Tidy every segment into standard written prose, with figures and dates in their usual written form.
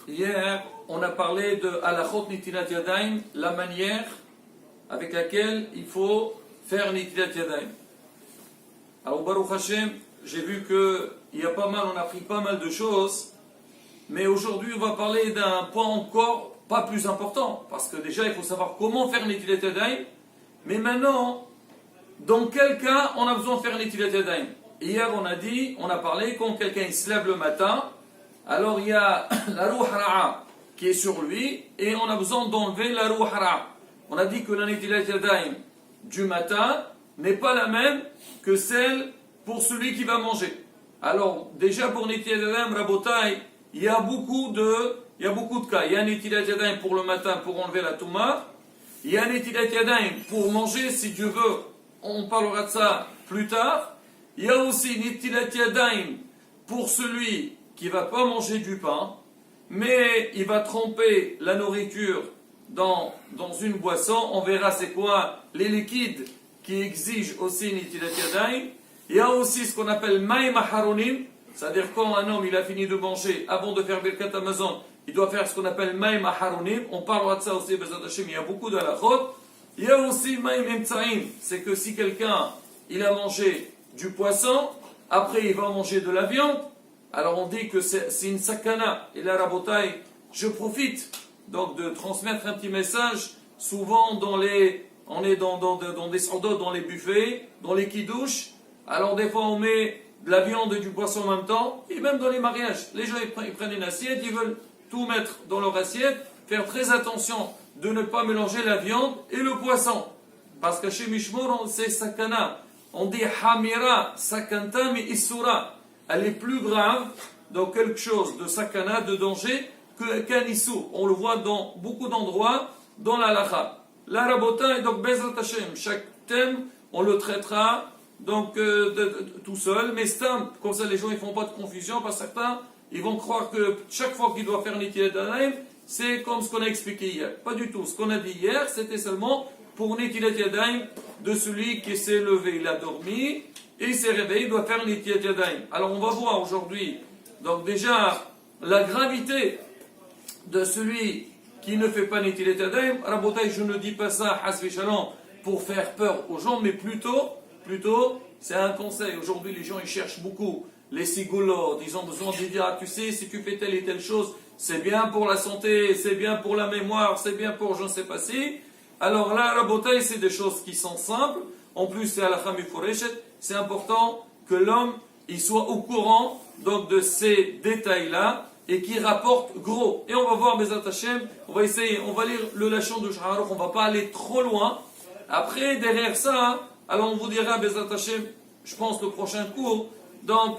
Hier, on a parlé de Halachot Nitilat Yadayim, la manière avec laquelle il faut faire Nitilat Yadayim. Alors, Baruch Hashem, j'ai vu qu'il y a pas mal, on a appris pas mal de choses, mais aujourd'hui, on va parler d'un point encore pas plus important, parce que déjà, il faut savoir comment faire Nitilat Yadayim, mais maintenant, dans quel cas on a besoin de faire Nitilat Yadayim. Hier, on a parlé, quand quelqu'un il se lève le matin, alors il y a la Ruh Ra'a qui est sur lui, et on a besoin d'enlever la Ruh Ra'a. On a dit que la Nitilat Yadayim du matin n'est pas la même que celle pour celui qui va manger. Alors, déjà pour Nitilat Yadayim, Rabotai, il y a beaucoup de cas. Il y a Nitilat Yadayim pour le matin pour enlever la Touma. Il y a Nitilat Yadayim pour manger, si Dieu veut, on parlera de ça plus tard. Il y a aussi Nitilat Yadayim pour celui qui ne va pas manger du pain, mais il va tremper la nourriture dans une boisson. On verra c'est quoi les liquides qui exigent aussi Nitilat Yadayim. Il y a aussi ce qu'on appelle Maïm Haronim, c'est-à-dire quand un homme il a fini de manger, avant de faire Birkat Hamazon, il doit faire ce qu'on appelle Maïm Haronim. On parlera de ça aussi, Bezat Hashem, il y a beaucoup de halachot. Il y a aussi Maïm Emtsaïm, c'est que si quelqu'un il a mangé du poisson, après il va manger de la viande, alors on dit que c'est une sakana. Et là, Rabotai, je profite donc de transmettre un petit message. Souvent, on est dans des sandaux, dans les buffets, dans les kidouches. Alors des fois, on met de la viande et du poisson en même temps. Et même dans les mariages, les gens ils prennent une assiette, ils veulent tout mettre dans leur assiette. Faire très attention de ne pas mélanger la viande et le poisson. Parce que chez Mishmor, c'est sakana. On dit hamira, sakanta, mais isura. Elle est plus grave dans quelque chose de sakana, de danger, qu'un issou. On le voit dans beaucoup d'endroits dans la halakha. La rabota est donc Bezrat Hashem. Chaque thème, on le traitera donc tout seul. Mais c'est comme ça les gens ne font pas de confusion, parce que certains ils vont croire que chaque fois qu'ils doivent faire Nitilat Yadayim, c'est comme ce qu'on a expliqué hier. Pas du tout. Ce qu'on a dit hier, c'était seulement pour Nitilat Yadayim de celui qui s'est levé, il a dormi, et il s'est réveillé, il doit faire Nitilat Yadayim. Alors on va voir aujourd'hui, donc déjà, la gravité de celui qui ne fait pas Nitilat Yadayim. Rabotai, je ne dis pas ça, Hasbi Shalom, pour faire peur aux gens, mais plutôt, c'est un conseil. Aujourd'hui, les gens, ils cherchent beaucoup les sigoulots, ils ont besoin de dire, ah, tu sais, si tu fais telle et telle chose, c'est bien pour la santé, c'est bien pour la mémoire, c'est bien pour je ne sais pas si. Alors là, Rabotai, c'est des choses qui sont simples. En plus, c'est à la Khami Foreshet. C'est important que l'homme il soit au courant donc, de ces détails-là et qu'il rapporte gros. Et on va voir Bezat Hashem, on va essayer, on va lire le Lachon de Sha'aruk, on ne va pas aller trop loin. Après, derrière ça, alors on vous dira Bezat Hashem, je pense, le prochain cours. Donc,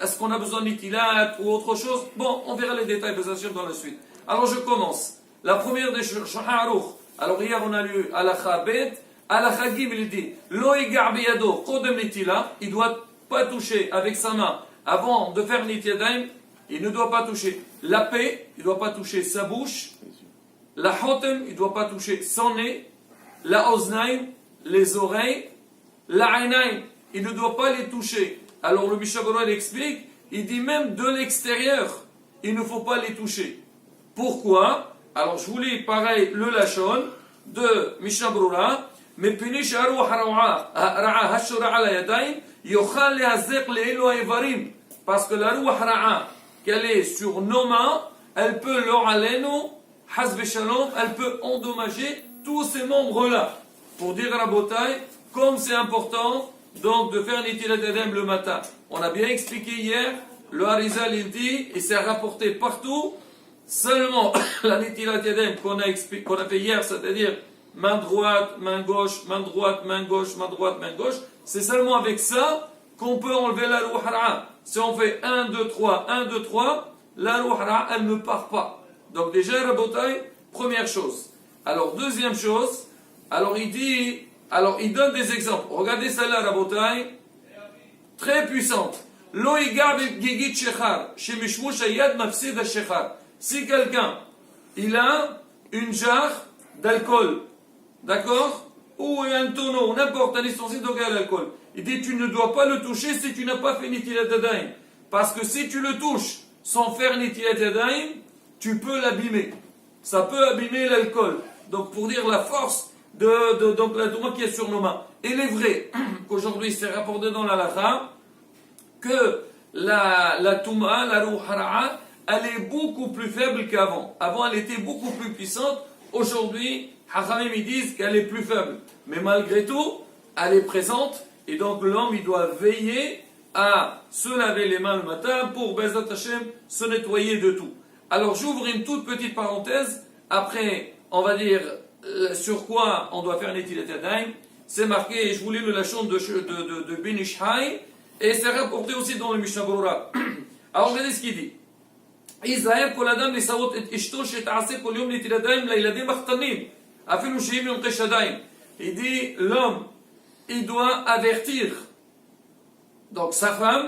est-ce qu'on a besoin de Nitilat ou autre chose? Bon, on verra les détails Bezat Hashem dans la suite. Alors je commence. La première des Sha'aruk. Alors hier on a lu Halakha Bet, Halakha Gim il dit Lo yigar biyado kodem nitila, il ne doit pas toucher avec sa main avant de faire Nitilat Yadayim, il ne doit pas toucher la paix, il ne doit pas toucher sa bouche, la hotem, il ne doit pas toucher son nez, la oznaim, les oreilles, la ainaim, il ne doit pas les toucher. Alors le Mishabura il explique, il dit même de l'extérieur, il ne faut pas les toucher. Pourquoi? Alors je vous lis pareil le Lachon de Mishnah Brura. Mais punish aruh ra'a hashura ala yadayim yochal lehazek le'elu ha'evarim. Parce que la ruh ra'a qu'elle est sur nos mains, elle peut leur alenu hasbe shalom, elle peut endommager tous ces membres là. Pour dire Rabotai, comme c'est important donc de faire Nitilat Yadayim le matin. On a bien expliqué hier, le Harizal il dit et c'est rapporté partout. Seulement la Nitilat Yadayim qu'on a fait hier, c'est-à-dire main droite, main gauche, main droite, main gauche, main droite, main gauche, c'est seulement avec ça qu'on peut enlever la Ruh Ra'a. Si on fait 1, 2, 3, 1, 2, 3, la Ruh Ra'a, elle ne part pas. Donc déjà, Rabotai, première chose. Alors deuxième chose, alors il donne des exemples. Regardez celle-là, Rabotai, très puissante. Lo yigar gigit shechar, shemishmush hayad mafsid ha-shechar. Si quelqu'un, il a une jarre d'alcool, d'accord? Ou un tonneau, n'importe un ustensile d'organe d'alcool. Il dit, tu ne dois pas le toucher si tu n'as pas fait Nitilat Yadayim. Parce que si tu le touches sans faire Nitilat Yadayim, tu peux l'abîmer. Ça peut abîmer l'alcool. Donc pour dire la force donc la Touma qui est sur nos mains. Et il est vrai qu'aujourd'hui c'est rapporté dans la Lacha que la Touma, la Ruh Hara'a, elle est beaucoup plus faible qu'avant. Avant elle était beaucoup plus puissante. Aujourd'hui, Hachamim ils disent qu'elle est plus faible. Mais malgré tout, elle est présente. Et donc l'homme il doit veiller à se laver les mains le matin pour Bezat Hashem se nettoyer de tout. Alors j'ouvre une toute petite parenthèse. Après, on va dire sur quoi on doit faire Netilat Yadayim. C'est marqué, je vous lis le lachon de Ben Ishai, et c'est rapporté aussi dans le Mishnah Berurah. Alors regardez ce qu'il dit. Israël kol adam lesavot et ishto shet'aseh kol yom netilat yadayim la'iladim achtanim afilu she'im yonqesh yadayim. Il dit l'homme il doit avertir donc sa femme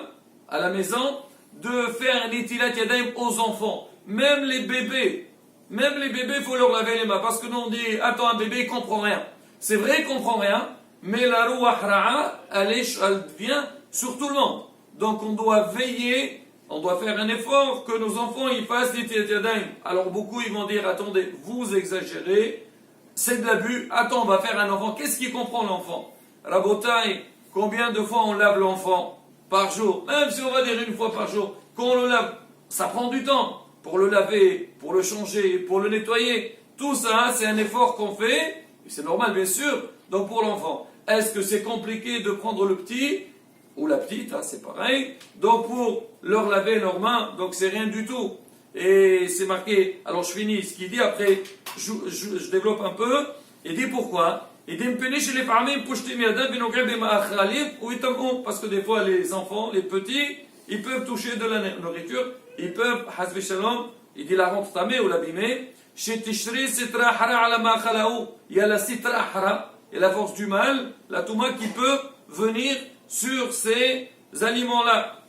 à la maison de faire Netilat Yadayim aux enfants, même les bébés. Même les bébés, il faut leur laver les mains. Parce que nous, on dit, attends, un bébé, il comprend rien. C'est vrai, il comprend rien. Mais la Ruh Hara'a, elle vient sur tout le monde. Donc, on doit veiller, on doit faire un effort que nos enfants, ils fassent Netilat Yadayim. Alors, beaucoup, ils vont dire, attendez, vous exagérez. C'est de l'abus. Attends, on va faire un enfant. Qu'est-ce qu'il comprend, l'enfant? Rabotai, combien de fois on lave l'enfant par jour? Même si on va dire une fois par jour. Quand on le lave, ça prend du temps. Pour le laver, pour le changer, pour le nettoyer. Tout ça, c'est un effort qu'on fait. Et c'est normal, bien sûr. Donc pour l'enfant, est-ce que c'est compliqué de prendre le petit ou la petite, hein, c'est pareil. Donc pour leur laver leurs mains, donc c'est rien du tout. Et c'est marqué, alors je finis ce qu'il dit, après je développe un peu. Il dit pourquoi? Il dit parce que des fois les enfants, les petits, ils peuvent toucher de la nourriture. Ils peuvent, hasbi shalom, il dit la rendre tamée ou l'abîmer. Chez Tishri, sitra hara ala ma khalaou. Il y a la sitra hara, et la force du mal, la touma qui peut venir sur ces aliments-là.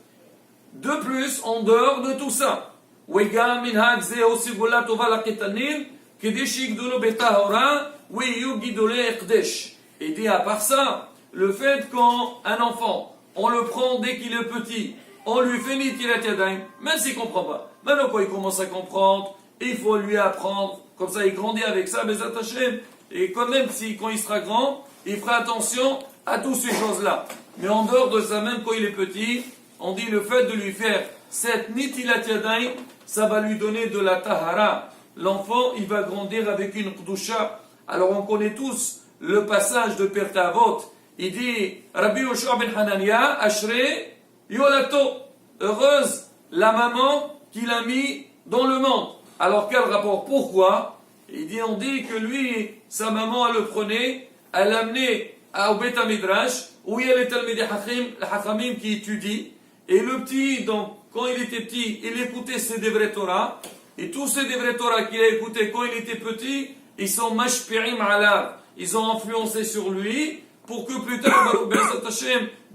De plus, en dehors de tout ça, wega minhag ze aussi gola tova la ketanim, kedesh yigdolo betahora, oui yu gidole ekdesh. Il dit à part ça, le fait quand un enfant, on le prend dès qu'il est petit, on lui fait Netilat Yadayim, même s'il ne comprend pas. Maintenant, quand il commence à comprendre, il faut lui apprendre, comme ça il grandit avec ça, Bezat Hashem. Et quand même, quand il sera grand, il fera attention à toutes ces choses-là. Mais en dehors de ça, même quand il est petit, on dit le fait de lui faire cette Netilat Yadayim, ça va lui donner de la tahara. L'enfant, il va grandir avec une Kdusha. Alors on connaît tous le passage de Pirkei Avot. Il dit, Rabbi Yoshua ben Hanania, Ashrei, Yolato, heureuse la maman qui l'a mis dans le monde. Alors quel rapport? Pourquoi? On dit que lui, sa maman, elle le prenait, elle l'amenait au Beit HaMidrash, où il y a les Talmidei Hachamim qui étudient. Et le petit, donc, quand il était petit, il écoutait ses Devrei Torah. Et tous ces Devrei Torah qu'il a écoutés quand il était petit, ils sont mashpi'im alav. Ils ont influencé sur lui. Pour que plus tard,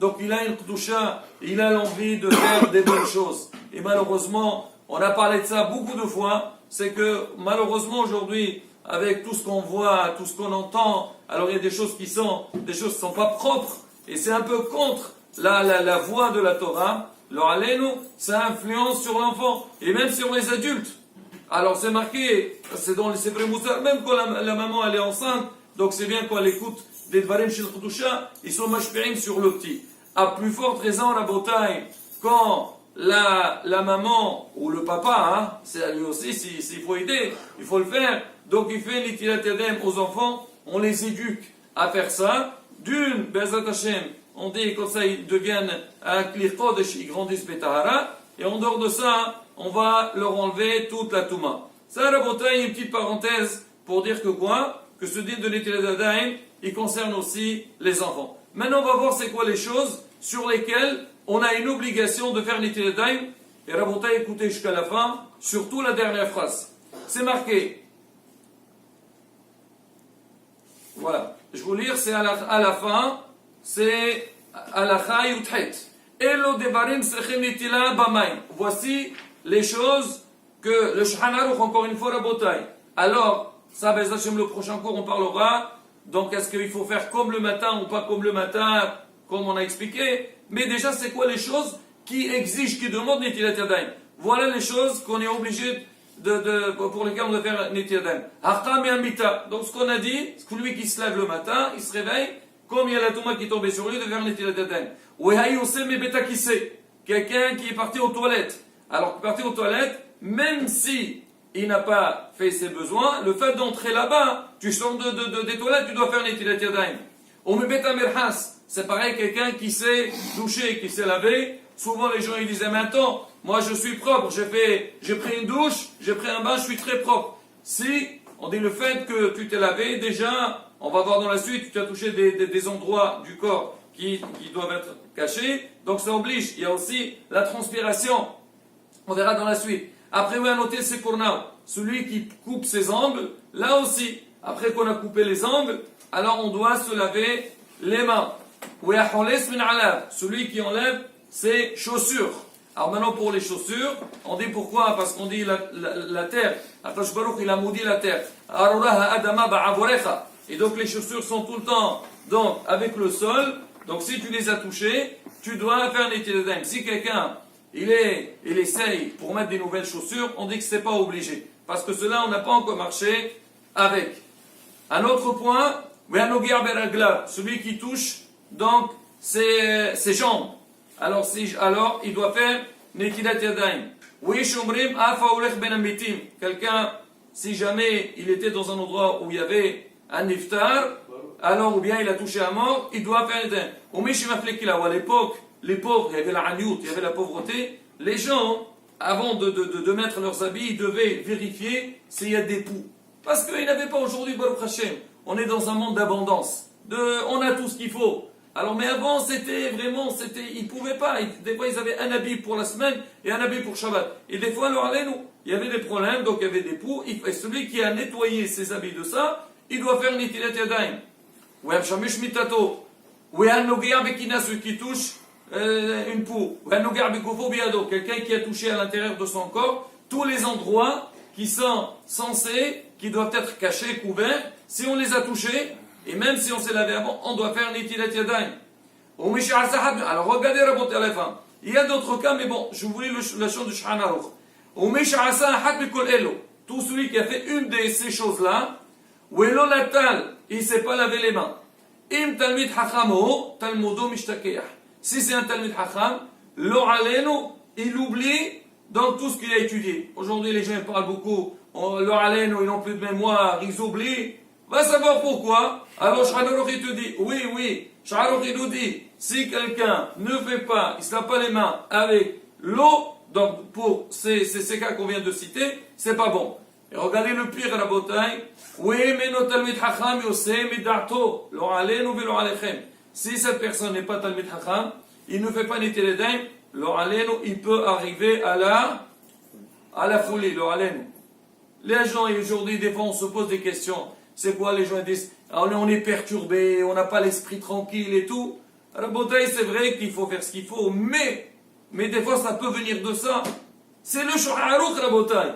donc il a une Kdusha, il a l'envie de faire des bonnes choses. Et malheureusement, on a parlé de ça beaucoup de fois, c'est que malheureusement aujourd'hui, avec tout ce qu'on voit, tout ce qu'on entend, alors il y a des choses qui sont pas propres, et c'est un peu contre la voie de la Torah. Alors allez-nous, ça influence sur l'enfant, et même sur les adultes. Alors c'est marqué, c'est dans les Sefer Moussar, même quand la maman elle est enceinte, donc c'est bien qu'on l'écoute. Des dvarim shel Kdusha, ils sont mashpi'im sur le petit. À plus forte raison, Rabotai, quand la maman ou le papa, hein, c'est à lui aussi, s'il faut aider, il faut le faire. Donc il fait Netilat Yadayim aux enfants, on les éduque à faire ça. D'une, Bezat Hashem, on dit comme ça ils deviennent un Kli Kodesh, ils grandissent Betahara, et en dehors de ça, on va leur enlever toute la Touma. Ça, Rabotai, une petite parenthèse pour dire que quoi? Que ce din de Netilat Yadayim, il concerne aussi les enfants. Maintenant, on va voir c'est quoi les choses sur lesquelles on a une obligation de faire Netilat Yadayim. Et Rabotai, écoutez jusqu'à la fin, surtout la dernière phrase. C'est marqué. Voilà. Je vous lire, c'est à la fin, c'est Halacha Yudhet. Elo devarim sechem nitila bamaim. Voici les choses que le Shulchan Aruch, encore une fois, Rabotai. Alors, ça, Bezat Hashem, le prochain cours, on parlera. Donc, est-ce qu'il faut faire comme le matin ou pas comme le matin, comme on a expliqué? Mais déjà, c'est quoi les choses qui exigent, qui demandent Netilat Yadayim? Voilà les choses qu'on est obligé pour lesquels on doit faire Netiladem. Hakam et Amita. Donc ce qu'on a dit, celui qui se lève le matin, il se réveille, comme il y a la touma qui est tombée sur lui, de faire Netiladem. Quelqu'un qui est parti aux toilettes. Alors, parti aux toilettes, même si il n'a pas fait ses besoins, le fait d'entrer là-bas, tu sors des toilettes, tu dois faire Netilat Yadayim. C'est pareil, quelqu'un qui s'est douché, qui s'est lavé. Souvent, les gens ils disaient, mais attends, moi je suis propre, j'ai pris une douche, j'ai pris un bain, je suis très propre. Si, on dit le fait que tu t'es lavé, déjà, on va voir dans la suite, tu as touché des endroits du corps qui doivent être cachés, donc ça oblige. Il y a aussi la transpiration. On verra dans la suite. Après, oui, à noter, c'est pour now. Celui qui coupe ses ongles, là aussi, après qu'on a coupé les ongles, alors on doit se laver les mains. Celui qui enlève ses chaussures. Alors maintenant pour les chaussures, on dit pourquoi? Parce qu'on dit la terre. Akash Baruch il a maudit la terre. Et donc les chaussures sont tout le temps donc, avec le sol. Donc si tu les as touchées, tu dois faire un Netilat. Si quelqu'un il essaye pour mettre des nouvelles chaussures, on dit que c'est pas obligé. Parce que cela, on n'a pas encore marché avec. Un autre point, celui qui touche donc ses jambes. Alors il doit faire Netilat Yadayim. Quelqu'un, si jamais il était dans un endroit où il y avait un iftar, alors ou bien il a touché à mort, il doit faire Netilat. À l'époque, les pauvres, il y avait la haniout, il y avait la pauvreté. Les gens, avant de mettre leurs habits, ils devaient vérifier s'il y a des poux. Parce qu'ils n'avaient pas aujourd'hui, Baruch Hashem. On est dans un monde d'abondance. On a tout ce qu'il faut. Alors, mais avant, ils ne pouvaient pas. Des fois, ils avaient un habit pour la semaine et un habit pour Shabbat. Et des fois, alors, il y avait des problèmes, donc il y avait des poux. Et celui qui a nettoyé ses habits de ça, il doit faire Netilat Yadayim. Ou un shamish mitato. Ou un nogia bekina, celui qui touche une peau. Ou un nogia bekofo biado, quelqu'un qui a touché à l'intérieur de son corps tous les endroits qui sont censés, qui doivent être cachés, couverts. Si on les a touchés, et même si on s'est lavé avant, on doit faire Netilat Yadayim. Alors regardez, raboté à la fin. Il y a d'autres cas, mais bon, je vous lis la chant du Shulchan Aruch. Tout celui qui a fait une de ces choses-là, ou il ne s'est pas lavé les mains. Im talmid hachamo, talmudo mishtakeach. Si c'est un talmid hacham, lo alenu, il oublie dans tout ce qu'il a étudié. Aujourd'hui, les gens parlent beaucoup, lo alenu, ils n'ont plus de mémoire, ils oublient. Va savoir pourquoi. Alors, Shulchan Aruch, il te dit, oui, Shulchan Aruch, il nous dit, si quelqu'un ne fait pas, il ne se lave pas les mains avec l'eau, donc pour ces cas qu'on vient de citer, c'est pas bon. Et regardez le pire à la bataille. Si cette personne n'est pas Talmid Chacham, il ne fait pas Netilat Yadayim, il peut arriver à la folie. Les gens aujourd'hui, des fois, on se pose des questions. C'est quoi les gens disent? On est perturbé, on n'a pas l'esprit tranquille et tout. À la bataille, c'est vrai qu'il faut faire ce qu'il faut, mais des fois, ça peut venir de ça. C'est le Shulchan Aruch, la bataille.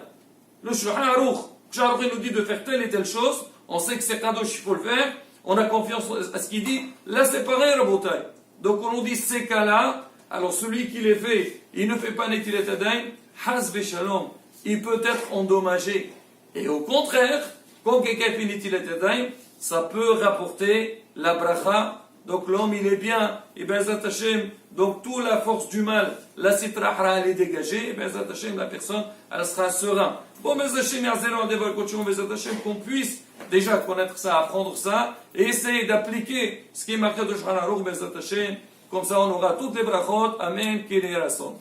Le Shulchan Aruch. Shulchan Aruch nous dit de faire telle et telle chose. On sait que c'est kadosh, il faut le faire. On a confiance à ce qu'il dit. Là, c'est pareil, la bataille. Donc, on nous dit ces cas-là. Alors, celui qui les fait, il ne fait pas Netilat Yadayim. Haz v'shalom. Il peut être endommagé. Et au contraire, quand quelqu'un fait Netilat Yadayim, ça peut rapporter la bracha. Donc l'homme il est bien, et Be'ezrat Hashem, donc toute la force du mal, la sitra hara elle est dégagée, et Be'ezrat Hashem, la personne elle sera serein. Bon, Be'ezrat Hashem, Yarzélo, Adeval Kochon, Be'ezrat Hashem, qu'on puisse déjà connaître ça, apprendre ça, et essayer d'appliquer ce qui est marqué de Shulchan Aruch, Be'ezrat Hashem, comme ça on aura toutes les brachot, Amen, Kiri Rasson.